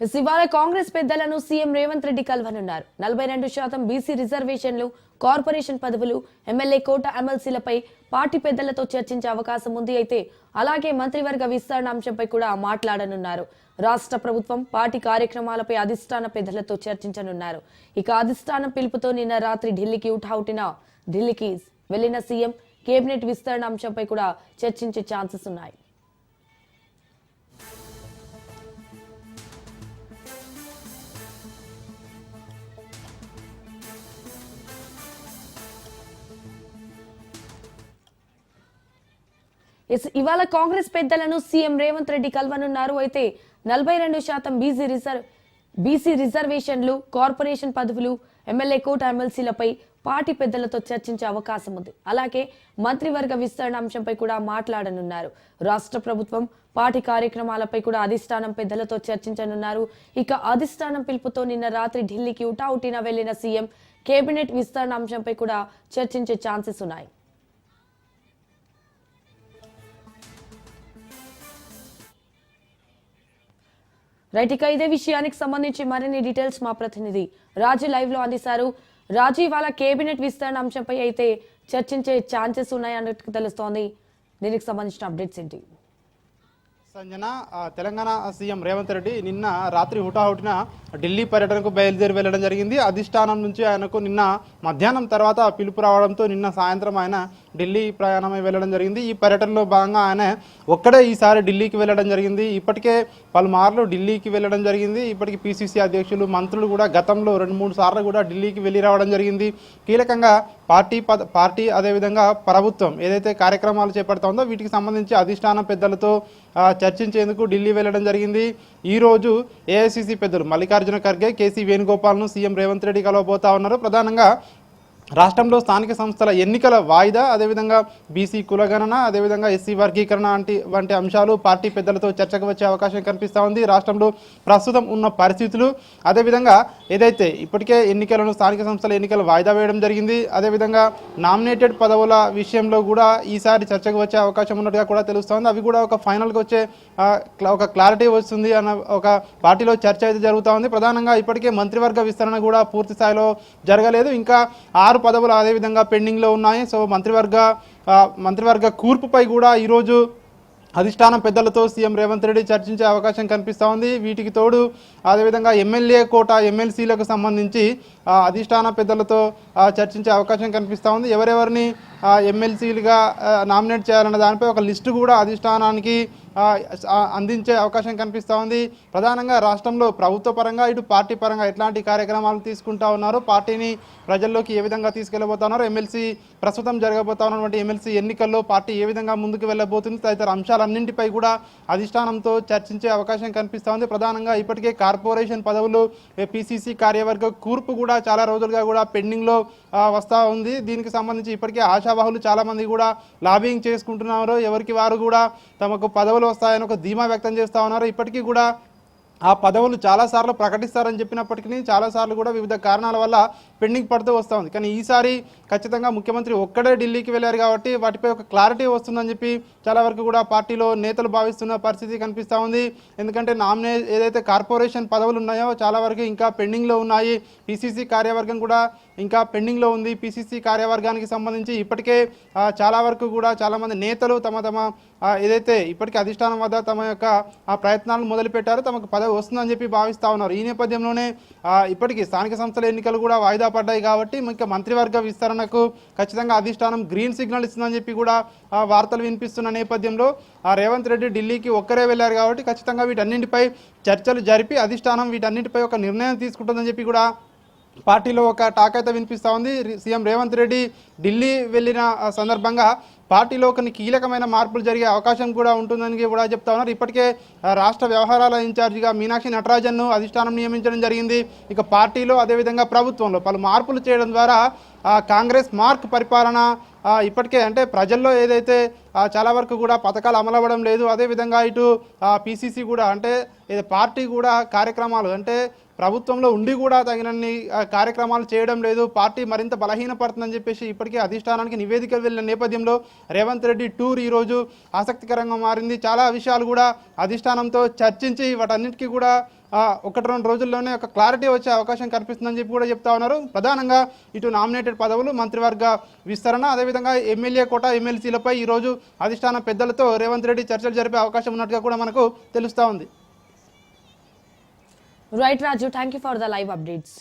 ఇవాళ కాంగ్రెస్ పెద్దలను CM Revanth Reddy కలవనున్నారు. 42% BC రిజర్వేషన్లు, కార్పొరేషన్ పదవులు, ఎమ్మెల్యే కోట ఎమ్మెల్సీలపై పార్టీ పెద్దలతో చర్చించే అవకాశం ఉంది. అయితే అలాగే మంత్రివర్గ విస్తరణ అంశంపై కూడా మాట్లాడనున్నారు. రాష్ట్ర ప్రభుత్వం పార్టీ కార్యక్రమాలపై అధిష్టాన పెద్దలతో చర్చించనున్నారు. ఇక అధిష్టానం పిలుపుతో నిన్న రాత్రి ఢిల్లీకి వెళ్లిన సీఎం కేబినెట్ విస్తరణ అంశంపై కూడా చర్చించే ఛాన్సెస్ ఉన్నాయి. ఇవాళ కాంగ్రెస్ పెద్దలను సీఎం రేవంత్ రెడ్డి కలవనున్నారు. అయితే 42% బీసీ రిజర్వేషన్లు, కార్పొరేషన్ పదవులు, ఎమ్మెల్యే కోట ఎమ్మెల్సీలపై పార్టీ పెద్దలతో చర్చించే అవకాశం ఉంది. అలాగే మంత్రివర్గ విస్తరణ అంశంపై కూడా మాట్లాడనున్నారు. రాష్ట్ర ప్రభుత్వం పార్టీ కార్యక్రమాలపై కూడా అధిష్టానం పెద్దలతో చర్చించనున్నారు. ఇక అధిష్టానం పిలుపుతో నిన్న రాత్రి ఢిల్లీకి హుటాహుటిన వెళ్లిన సీఎం కేబినెట్ విస్తరణ అంశంపై కూడా చర్చించే ఛాన్సెస్ ఉన్నాయి. రైట్, ఇక ఇదే విషయానికి సంబంధించి మరిన్ని డీటెయిల్స్ మా ప్రతినిధి రాజు లైవ్ లో అందిస్తారు. రాజు, ఇవాళ కేబినెట్ విస్తరణ అంశంపై అయితే చర్చించే ఛాన్సెస్ ఉన్నాయన్నట్టు తెలుస్తోంది. దీనికి సంబంధించిన అప్డేట్స్ ఏంటి? సంజన, తెలంగాణ సీఎం రేవంత్ రెడ్డి నిన్న రాత్రి హుటాహుటిన ఢిల్లీ పర్యటనకు బయలుదేరి వెళ్లడం జరిగింది. అధిష్టానం నుంచి ఆయనకు నిన్న మధ్యాహ్నం తర్వాత పిలుపు రావడంతో నిన్న సాయంత్రం ఆయన ఢిల్లీ ప్రయాణమై వెళ్లడం జరిగింది. ఈ పర్యటనలో భాగంగా ఆయన ఒక్కడే ఈసారి ఢిల్లీకి వెళ్లడం జరిగింది. ఇప్పటికే పలుమార్లు ఢిల్లీకి వెళ్లడం జరిగింది. ఇప్పటికీ పీసీసీ అధ్యక్షులు, మంత్రులు కూడా గతంలో 2-3 సార్లు కూడా ఢిల్లీకి వెళ్ళి రావడం జరిగింది. కీలకంగా పార్టీ అదేవిధంగా ప్రభుత్వం ఏదైతే కార్యక్రమాలు చేపడతా ఉందో వీటికి సంబంధించి అధిష్టానం పెద్దలతో చర్చించేందుకు ఢిల్లీ వెళ్లడం జరిగింది. ఈరోజు ఏఐసీసీ పెద్దలు మల్లికార్జున ఖర్గే, కేసీ వేణుగోపాల్ను సీఎం రేవంత్ రెడ్డి కలవబోతా ఉన్నారు. ప్రధానంగా రాష్ట్రంలో స్థానిక సంస్థల ఎన్నికల వాయిదా, అదేవిధంగా బీసీ కులగణన, అదేవిధంగా ఎస్సీ వర్గీకరణ వంటి అంశాలు పార్టీ పెద్దలతో చర్చకు వచ్చే అవకాశం కనిపిస్తూ ఉంది. రాష్ట్రంలో ప్రస్తుతం ఉన్న పరిస్థితులు, అదేవిధంగా ఏదైతే ఇప్పటికే స్థానిక సంస్థల ఎన్నికలు వాయిదా వేయడం జరిగింది, అదేవిధంగా నామినేటెడ్ పదవుల విషయంలో కూడా ఈసారి చర్చకు వచ్చే అవకాశం ఉన్నట్టుగా కూడా తెలుస్తోంది. అవి కూడా ఒక ఫైనల్గా వచ్చే ఒక క్లారిటీ వస్తుంది అన్న ఒక పార్టీలో చర్చ అయితే జరుగుతూ ఉంది. ప్రధానంగా ఇప్పటికే మంత్రివర్గ విస్తరణ కూడా పూర్తి స్థాయిలో జరగలేదు. ఇంకా 6 పదవులు అదేవిధంగా పెండింగ్లో ఉన్నాయి. సో మంత్రివర్గ కూర్పుపై కూడా ఈరోజు అధిష్టానం పెద్దలతో సీఎం రేవంత్ రెడ్డి చర్చించే అవకాశం కనిపిస్తూ ఉంది. వీటికి తోడు అదేవిధంగా ఎమ్మెల్యే కోట ఎమ్మెల్సీలకు సంబంధించి అధిష్టాన పెద్దలతో చర్చించే అవకాశం కనిపిస్తూ ఉంది. ఎవరెవరిని ఎమ్మెల్సీలుగా నామినేట్ చేయాలన్న దానిపై ఒక లిస్టు కూడా అధిష్టానానికి అందించే అవకాశం కనిపిస్తూ ఉంది. ప్రధానంగా రాష్ట్రంలో ప్రభుత్వ పరంగా ఇటు పార్టీ పరంగా ఎట్లాంటి కార్యక్రమాలు తీసుకుంటా ఉన్నారు, పార్టీని ప్రజల్లోకి ఏ విధంగా తీసుకెళ్లబోతా ఉన్నారు, ప్రస్తుతం జరగబోతా ఉన్నటువంటి ఎమ్మెల్సీ ఎన్నికల్లో పార్టీ ఏ విధంగా ముందుకు వెళ్ళబోతుంది తదితర అంశాలన్నింటిపై కూడా అధిష్టానంతో చర్చించే అవకాశం కనిపిస్తూ ఉంది. ప్రధానంగా ఇప్పటికే కార్పొరేషన్ పదవులు, పీసీసీ కార్యవర్గ కూర్పు కూడా చాలా రోజులుగా కూడా పెండింగ్లో వస్తూ ఉంది. దీనికి సంబంధించి ఇప్పటికే ఆశావాహులు చాలామంది కూడా లాబింగ్ చేసుకుంటున్నారు. ఎవరికి వారు కూడా తమకు పదవులు వస్తాయని ఒక ధీమా వ్యక్తం చేస్తూ ఉన్నారు. ఇప్పటికీ కూడా ఆ పదవులు చాలాసార్లు ప్రకటిస్తారని చెప్పినప్పటికీ చాలాసార్లు కూడా వివిధ కారణాల వల్ల పెండింగ్ పడుతూ వస్తూ ఉంది. కానీ ఈసారి ఖచ్చితంగా ముఖ్యమంత్రి ఒక్కడే ఢిల్లీకి వెళ్ళారు కాబట్టి వాటిపై ఒక క్లారిటీ వస్తుందని చెప్పి చాలా వరకు కూడా పార్టీలో నేతలు భావిస్తున్న పరిస్థితి కనిపిస్తూ ఉంది. ఎందుకంటే ఏదైతే కార్పొరేషన్ పదవులు ఉన్నాయో చాలా వరకు ఇంకా పెండింగ్లో ఉన్నాయి. పీసీసీ కార్యవర్గం కూడా ఇంకా పెండింగ్లో ఉంది. పీసీసీ కార్యవర్గానికి సంబంధించి ఇప్పటికే చాలా వరకు కూడా చాలామంది నేతలు తమ ఏదైతే ఇప్పటికే అధిష్టానం వద్ద తమ యొక్క ప్రయత్నాలను మొదలుపెట్టారో తమకు పదవి వస్తుందని చెప్పి భావిస్తూ ఉన్నారు. ఈ నేపథ్యంలోనే ఇప్పటికీ స్థానిక సంస్థల ఎన్నికలు కూడా వాయిదా పడ్డాయి కాబట్టి ఇంకా మంత్రివర్గ విస్తరణకు ఖచ్చితంగా అధిష్టానం గ్రీన్ సిగ్నల్ ఇస్తుందని చెప్పి కూడా వార్తలు వినిపిస్తున్న నేపథ్యంలో రేవంత్ రెడ్డి ఢిల్లీకి ఒక్కరే వెళ్ళారు కాబట్టి ఖచ్చితంగా వీటన్నింటిపై చర్చలు జరిపి అధిష్టానం వీటన్నింటిపై ఒక నిర్ణయం తీసుకుంటుందని చెప్పి కూడా పార్టీలో ఒక టాక్ అయితే వినిపిస్తూ ఉంది. సీఎం రేవంత్ రెడ్డి ఢిల్లీ వెళ్ళిన సందర్భంగా పార్టీలో కొన్ని కీలకమైన మార్పులు జరిగే అవకాశం కూడా ఉంటుందని కూడా చెప్తా ఉన్నారు. ఇప్పటికే రాష్ట్ర వ్యవహారాల ఇన్ఛార్జిగా మీనాక్షి నటరాజన్ను అధిష్టానం నియమించడం జరిగింది. ఇక పార్టీలో అదేవిధంగా ప్రభుత్వంలో పలు మార్పులు చేయడం ద్వారా కాంగ్రెస్ మార్క్ పరిపాలన ఇప్పటికే అంటే ప్రజల్లో ఏదైతే చాలా వరకు కూడా పథకాలు అమలవ్వడం లేదు, అదేవిధంగా ఇటు పీసీసీ కూడా అంటే పార్టీ కూడా కార్యక్రమాలు అంటే ప్రభుత్వంలో ఉండి కూడా తగినన్ని కార్యక్రమాలు చేయడం లేదు, పార్టీ మరింత బలహీనపడుతుందని చెప్పేసి ఇప్పటికే అధిష్టానానికి నివేదికలు వెళ్ళిన నేపథ్యంలో రేవంత్ రెడ్డి టూర్ ఈరోజు ఆసక్తికరంగా మారింది. చాలా విషయాలు కూడా అధిష్టానంతో చర్చించి వాటన్నిటికీ కూడా ఒకటి రెండు రోజుల్లోనే ఒక క్లారిటీ వచ్చే అవకాశం కనిపిస్తుందని చెప్పి కూడా చెప్తా ఉన్నారు. ప్రధానంగా ఇటు నామినేటెడ్ పదవులు, మంత్రివర్గ విస్తరణ, అదేవిధంగా ఎమ్మెల్యే కోట, ఎమ్మెల్సీలపై ఈరోజు అధిష్టాన పెద్దలతో రేవంత్ రెడ్డి చర్చలు జరిపే అవకాశం ఉన్నట్టుగా కూడా మనకు తెలుస్తూ ఉంది. Right Raju, thank you for the live updates.